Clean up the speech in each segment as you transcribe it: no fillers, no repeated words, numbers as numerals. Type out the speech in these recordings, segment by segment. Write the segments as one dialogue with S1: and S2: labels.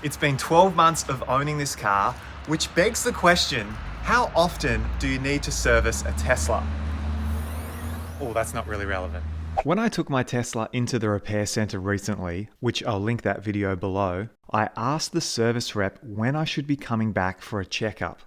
S1: It's been 12 months of owning this car, which begs the question, how often do you need to service a Tesla? Oh, that's not really relevant. When I took my Tesla into the repair center recently, which I'll link that video below, I asked the service rep when I should be coming back for a checkup.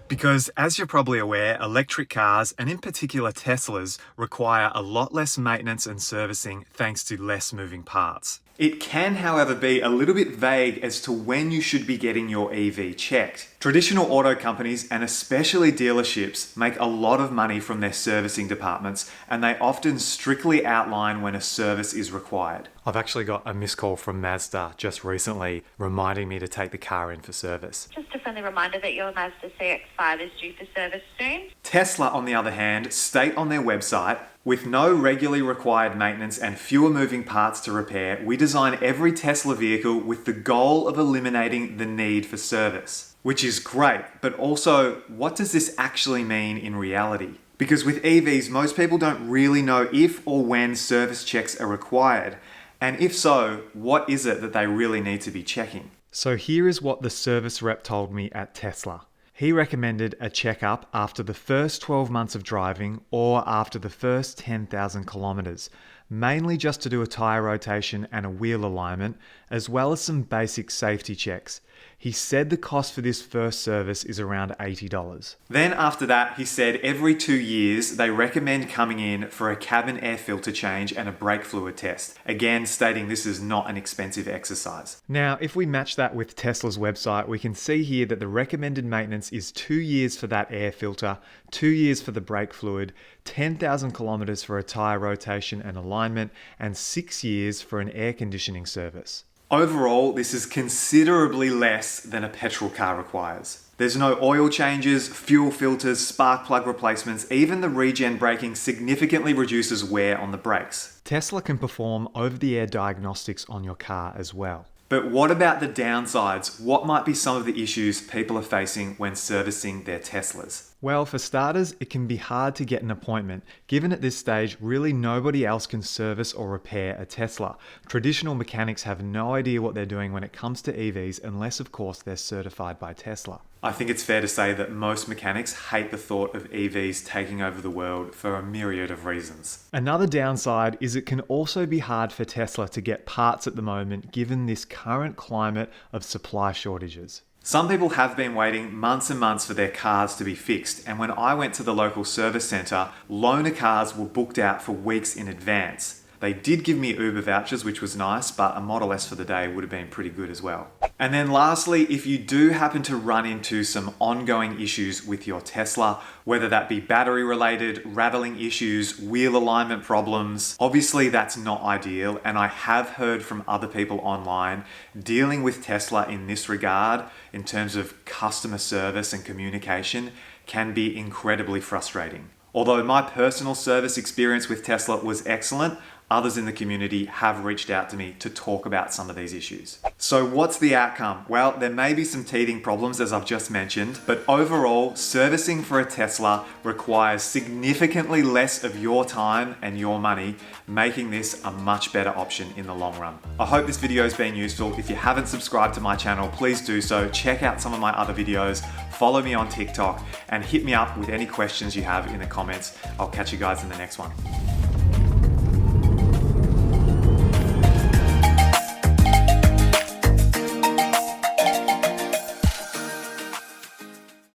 S1: Because as you're probably aware, electric cars, and in particular Teslas, require a lot less maintenance and servicing thanks to less moving parts. It can, however, be a little bit vague as to when you should be getting your EV checked. Traditional auto companies, and especially dealerships, make a lot of money from their servicing departments, and they often strictly outline when a service is required. I've actually got a missed call from Mazda just recently reminding me to take the car in for service.
S2: Just a friendly reminder that your Mazda CX-5 is due for service soon.
S1: Tesla, on the other hand, state on their website, with no regularly required maintenance and fewer moving parts to repair, we design every Tesla vehicle with the goal of eliminating the need for service. Which is great, but also, what does this actually mean in reality? Because with EVs, most people don't really know if or when service checks are required. And if so, what is it that they really need to be checking? So here is what the service rep told me at Tesla. He recommended a checkup after the first 12 months of driving or after the first 10,000 kilometers, mainly just to do a tire rotation and a wheel alignment, as well as some basic safety checks. He said the cost for this first service is around $80. Then after that, he said every 2 years, they recommend coming in for a cabin air filter change and a brake fluid test. Again, stating this is not an expensive exercise. Now, if we match that with Tesla's website, we can see here that the recommended maintenance is 2 years for that air filter, 2 years for the brake fluid, 10,000 kilometers for a tire rotation and alignment, and 6 years for an air conditioning service. Overall, this is considerably less than a petrol car requires. There's no oil changes, fuel filters, spark plug replacements, even the regen braking significantly reduces wear on the brakes. Tesla can perform over-the-air diagnostics on your car as well. But what about the downsides? What might be some of the issues people are facing when servicing their Teslas? Well, for starters, it can be hard to get an appointment, given at this stage, really nobody else can service or repair a Tesla. Traditional mechanics have no idea what they're doing when it comes to EVs, unless of course they're certified by Tesla. I think it's fair to say that most mechanics hate the thought of EVs taking over the world for a myriad of reasons. Another downside is it can also be hard for Tesla to get parts at the moment, given this current climate of supply shortages. Some people have been waiting months and months for their cars to be fixed, and when I went to the local service centre, loaner cars were booked out for weeks in advance. They did give me Uber vouchers, which was nice, but a Model S for the day would have been pretty good as well. And then lastly, if you do happen to run into some ongoing issues with your Tesla, whether that be battery related, rattling issues, wheel alignment problems, obviously that's not ideal. And I have heard from other people online dealing with Tesla in this regard, in terms of customer service and communication, can be incredibly frustrating. Although my personal service experience with Tesla was excellent, others in the community have reached out to me to talk about some of these issues. So what's the outcome? Well, there may be some teething problems as I've just mentioned, but overall, servicing for a Tesla requires significantly less of your time and your money, making this a much better option in the long run. I hope this video has been useful. If you haven't subscribed to my channel, please do so. Check out some of my other videos, follow me on TikTok, and hit me up with any questions you have in the comments. I'll catch you guys in the next one.